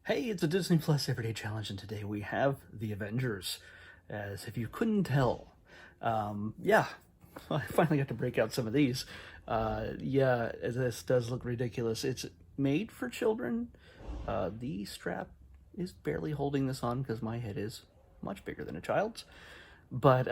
Hey, it's a Disney Plus Everyday Challenge, and today we have the Avengers. As if you couldn't tell, yeah, I finally got to break out some of these. Yeah, this does look ridiculous. It's made for children. The strap is barely holding this on because my head is much bigger than a child's. But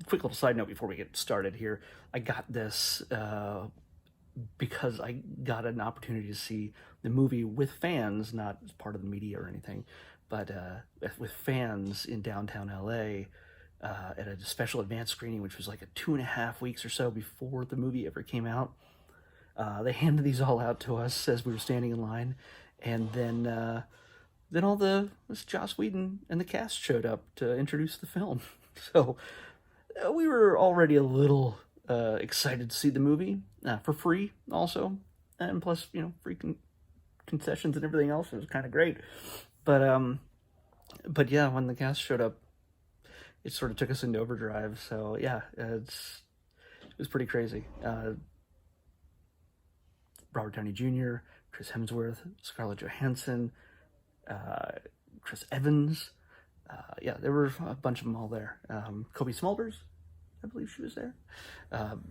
quick little side note before we get started here. I got this because I got an opportunity to see the movie with fans, not as part of the media or anything, but with fans in downtown LA at a special advance screening, which was like a 2.5 weeks or so before the movie ever came out. They handed these all out to us as we were standing in line, and then all the this Joss Whedon and the cast showed up to introduce the film. So we were already a little excited to see the movie for free, also, and plus, free concessions and everything else. It was kind of great, but but yeah, when the cast showed up, it sort of took us into overdrive. So yeah, it was pretty crazy. Robert Downey Jr., Chris Hemsworth, Scarlett Johansson, Chris Evans. Yeah, there were a bunch of them all there. Kobe Smulders, I believe she was there.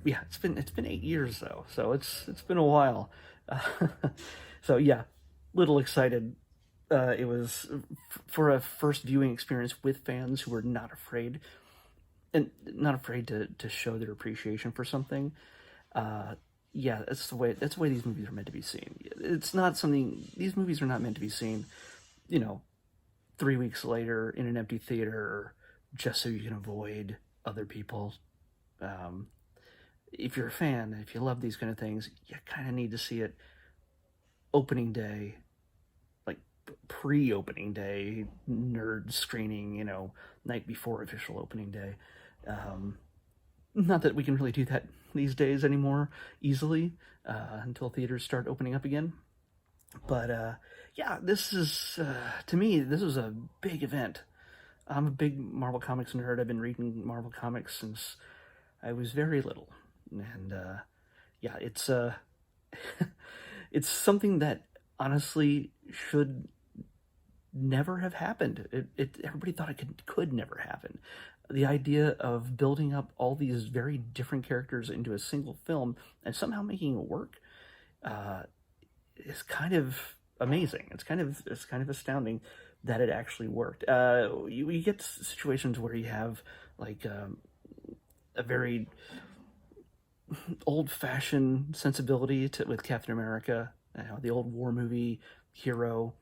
Yeah, it's been 8 years though, so it's been a while. Uh, so yeah, little excited. It was for a first viewing experience with fans who were not afraid to show their appreciation for something. Yeah, that's the way these movies are meant to be seen. It's not something These movies are not meant to be seen, you know, 3 weeks later in an empty theater just so you can avoid other people. Um, if you're a fan, if you love these kind of things, you kind of need to see it opening day, like pre-opening day, nerd screening, night before official opening day. Um, Not that we can really do that these days anymore easily until theaters start opening up again. But yeah, this is to me, this was a big event. I'm a big Marvel Comics nerd. I've been reading Marvel Comics since I was very little, and yeah, it's something that honestly should never have happened. Everybody thought it could never happen. The idea of building up all these very different characters into a single film and somehow making it work uh, is kind of amazing. It's kind of astounding that it actually worked. You get situations where you have like a very old-fashioned sensibility with Captain America, the old war movie hero.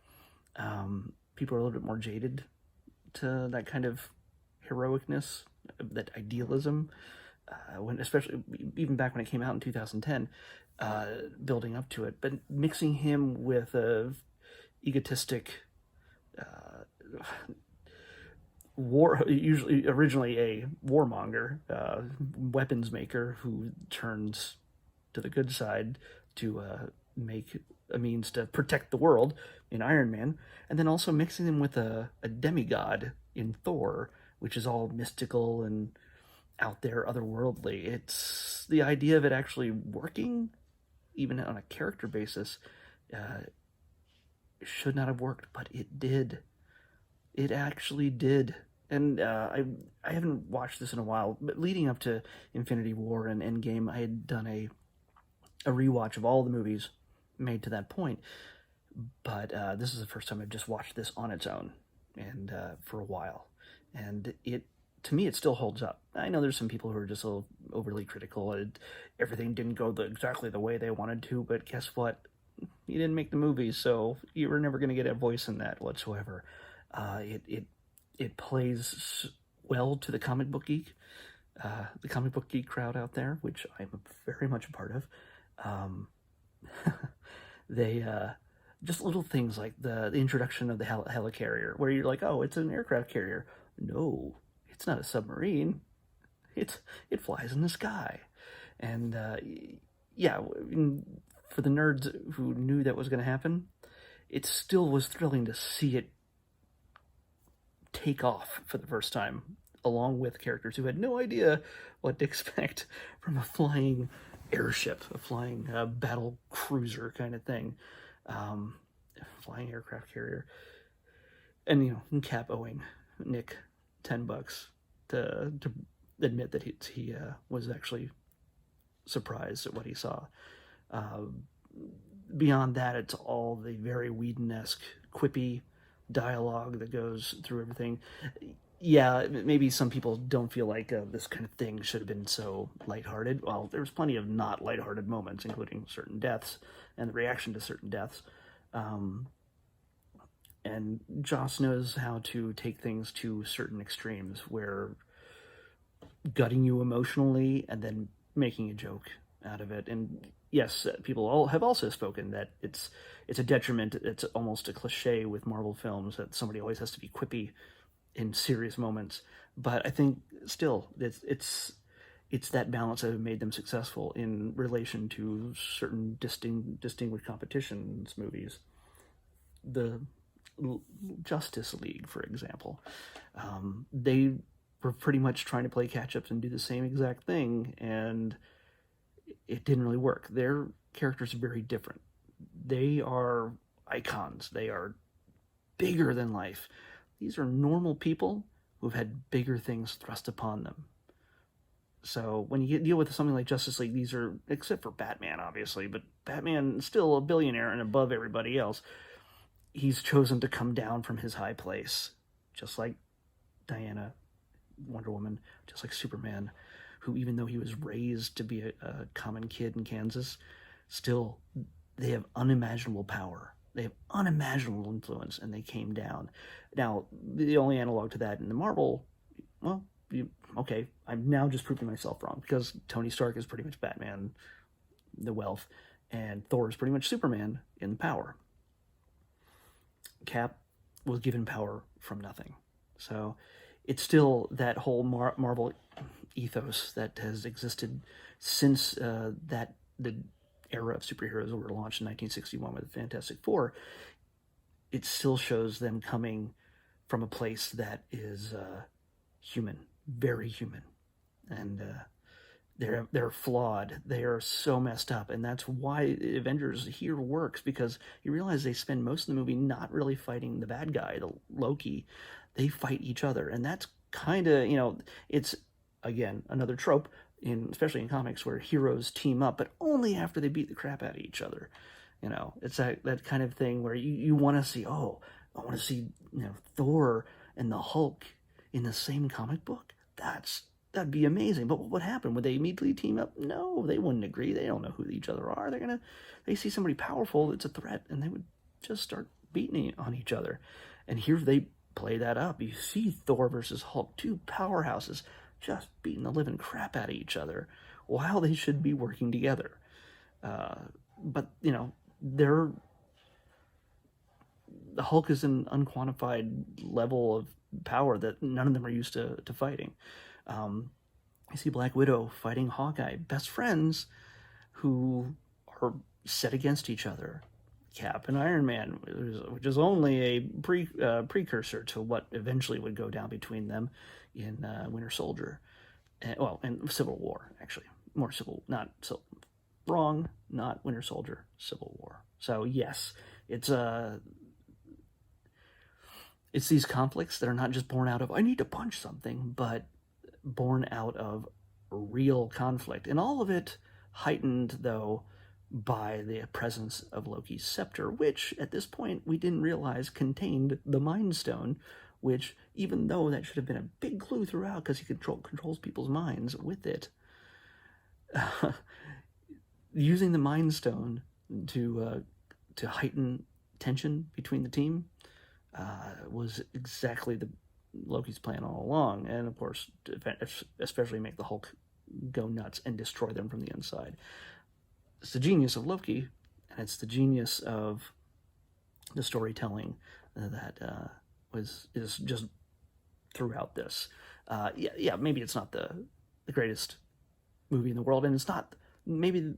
People are a little bit more jaded to that kind of heroicness, that idealism. When especially even back when it came out in 2010, building up to it, but mixing him with a egotistic usually originally a warmonger, weapons maker who turns to the good side to make a means to protect the world in Iron Man, and then also mixing them with a demigod in Thor, which is all mystical and out there, otherworldly. It's the idea of it actually working, even on a character basis, uh, should not have worked, but it did. It actually did. And I haven't watched this in a while, but leading up to Infinity War and Endgame, I had done a rewatch of all the movies made to that point. But this is the first time I've just watched this on its own, and for a while, and to me it still holds up. I know there's some people who are just a little overly critical. Everything didn't go exactly the way they wanted to, but guess what? You didn't make the movie, so you were never going to get a voice in that whatsoever. It plays well to the comic book geek crowd out there, which I'm very much a part of. Um, they just little things like the introduction of the helicarrier, where you're like, oh, it's an aircraft carrier. No, it's not a submarine. It flies in the sky, and yeah, for the nerds who knew that was going to happen, it still was thrilling to see it take off for the first time, along with characters who had no idea what to expect from a flying airship, a flying battle cruiser kind of thing. Um, flying aircraft carrier. And, Cap owing Nick $10 to admit that he was actually surprised at what he saw. Beyond that, it's all the very Whedon-esque, quippy dialogue that goes through everything. Yeah, maybe some people don't feel like this kind of thing should have been so lighthearted. Well, there's plenty of not lighthearted moments, including certain deaths and the reaction to certain deaths. And Joss knows how to take things to certain extremes, where gutting you emotionally and then making a joke out of it. And yes, people have also spoken that it's a detriment. It's almost a cliche with Marvel films that somebody always has to be quippy in serious moments. But I think still it's that balance that have made them successful in relation to certain distinguished competitions movies. The Justice League, for example, they were pretty much trying to play catch-ups and do the same exact thing, and it didn't really work. Their characters are very different. They are icons. They are bigger than life. These are normal people who've had bigger things thrust upon them. So when you deal with something like Justice League, these are, except for Batman, obviously, but Batman is still a billionaire and above everybody else. He's chosen to come down from his high place, just like Diana, Wonder Woman, just like Superman, who, even though he was raised to be a common kid in Kansas, still, they have unimaginable power. They have unimaginable influence, and they came down. Now, the only analog to that in the Marvel, well, okay, I'm now just proving myself wrong, because Tony Stark is pretty much Batman, the wealth, and Thor is pretty much Superman in power. Cap was given power from nothing. So it's still that whole Marvel ethos that has existed since the era of superheroes were launched in 1961 with the Fantastic Four. It still shows them coming from a place that is human, very human, and they're flawed. They are so messed up, and that's why Avengers here works, because you realize they spend most of the movie not really fighting the bad guy, the Loki. They fight each other, and that's kind of, it's, again, another trope, especially in comics, where heroes team up, but only after they beat the crap out of each other. It's that kind of thing where you want to see, I want to see, Thor and the Hulk in the same comic book. That'd be amazing. But what would happen? Would they immediately team up? No, they wouldn't agree. They don't know who each other are. They see somebody powerful that's a threat, and they would just start beating on each other. And here they play that up. You see Thor versus Hulk, two powerhouses just beating the living crap out of each other while they should be working together. But, the Hulk is an unquantified level of power that none of them are used to fighting. I see Black Widow fighting Hawkeye, best friends who are set against each other. Cap and Iron Man, which is only a precursor to what eventually would go down between them in Winter Soldier. And Civil War, actually. Not Winter Soldier, Civil War. So yes, it's these conflicts that are not just born out of, I need to punch something, but born out of real conflict. And all of it heightened, though, by the presence of Loki's scepter, which, at this point, we didn't realize contained the Mind Stone, which, even though that should have been a big clue throughout, because he controls people's minds with it, using the Mind Stone to heighten tension between the team was exactly Loki's plan all along, and of course, especially make the Hulk go nuts and destroy them from the inside. It's the genius of Loki, and it's the genius of the storytelling that is just throughout this. Maybe it's not the greatest movie in the world, and it's not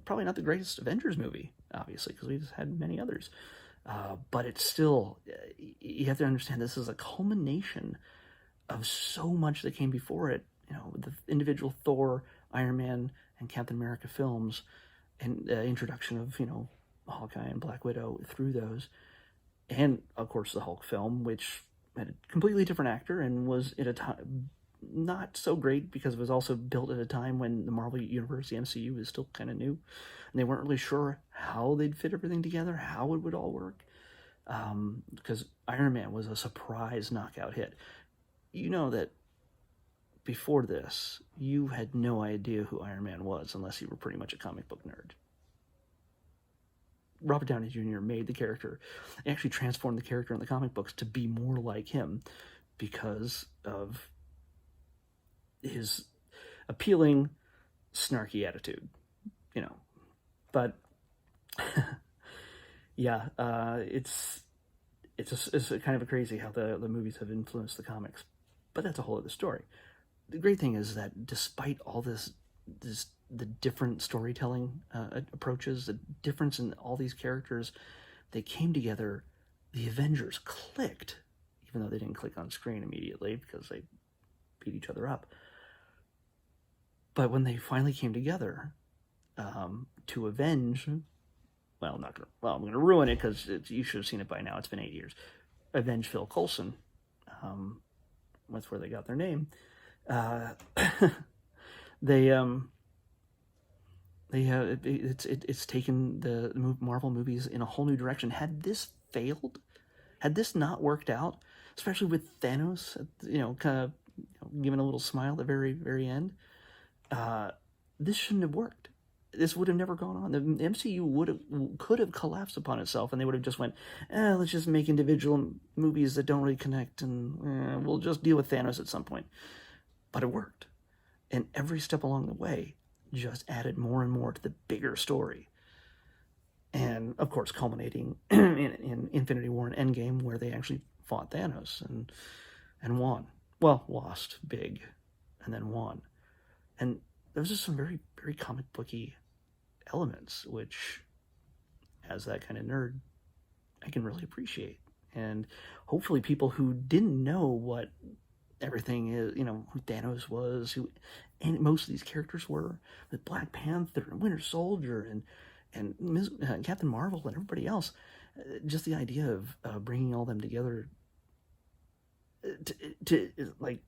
probably not the greatest Avengers movie, obviously, because we've had many others. But it's still, you have to understand, this is a culmination of so much that came before it. The individual Thor, Iron Man, and Captain America films, and the introduction of, Hawkeye and Black Widow through those. And, of course, the Hulk film, which had a completely different actor and was at a time not so great because it was also built at a time when the Marvel Universe, the MCU, was still kind of new. And they weren't really sure how they'd fit everything together, how it would all work. Because Iron Man was a surprise knockout hit. You know that before this, you had no idea who Iron Man was unless you were pretty much a comic book nerd. Robert Downey Jr. made the character, actually transformed the character in the comic books to be more like him because of his appealing, snarky attitude, you know. But yeah, it's kind of crazy how the movies have influenced the comics. But that's a whole other story. The great thing is that despite all the different storytelling approaches, the difference in all these characters, they came together. The Avengers clicked, even though they didn't click on screen immediately because they beat each other up. But when they finally came together to avenge, well, I'm going to ruin it because you should have seen it by now. It's been 8 years. Avenge Phil Coulson. That's where they got their name. It's taken the Marvel movies in a whole new direction. Had this failed, had this not worked out, especially with Thanos, kind of giving a little smile at the very, very end, this shouldn't have worked. This would have never gone on. The MCU could have collapsed upon itself, and they would have just went, let's just make individual movies that don't really connect, and we'll just deal with Thanos at some point. But it worked. And every step along the way just added more and more to the bigger story. And, of course, culminating in Infinity War and Endgame, where they actually fought Thanos and won. Well, lost big, and then won. And those are some very, very comic booky elements, which, as that kind of nerd, I can really appreciate. And hopefully people who didn't know what everything is, who Thanos was, and most of these characters were, with Black Panther and Winter Soldier and Captain Marvel and everybody else, just the idea of bringing all them together to like,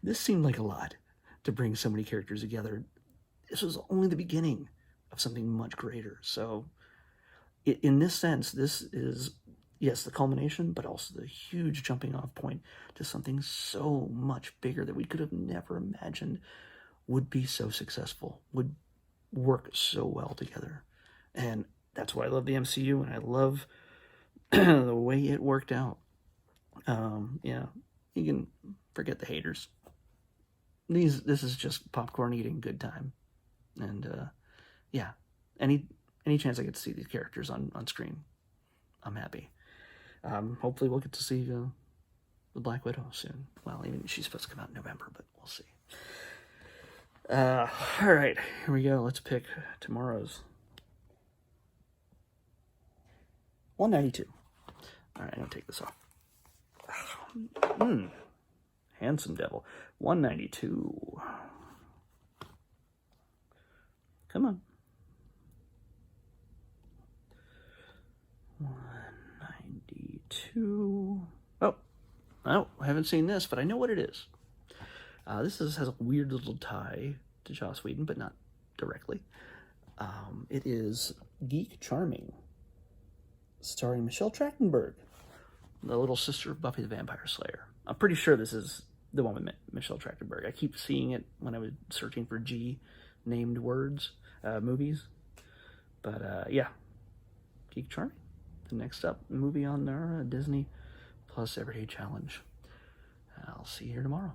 this seemed like a lot to bring so many characters together. This was only the beginning of something much greater. So in this sense, this is, yes, the culmination, but also the huge jumping off point to something so much bigger that we could have never imagined would be so successful, would work so well together. And that's why I love the MCU, and I love the way it worked out. Yeah, you can forget the haters. This is just popcorn eating good time. And yeah, any chance I get to see these characters on screen, I'm happy. Hopefully we'll get to see the Black Widow soon. Well, even she's supposed to come out in November, but we'll see. All right, here we go. Let's pick tomorrow's 192. All right, I'm gonna take this off. Handsome devil. 192. Come on. 192. Oh, I haven't seen this, but I know what it is. This has a weird little tie to Joss Whedon, but not directly. It is Geek Charming, starring Michelle Trachtenberg, the little sister of Buffy the Vampire Slayer. I'm pretty sure this is the one with Michelle Trachtenberg. I keep seeing it when I was searching for G-named words, movies. But yeah, Geek Charming. The next up movie on our Disney Plus Everyday Challenge. I'll see you here tomorrow.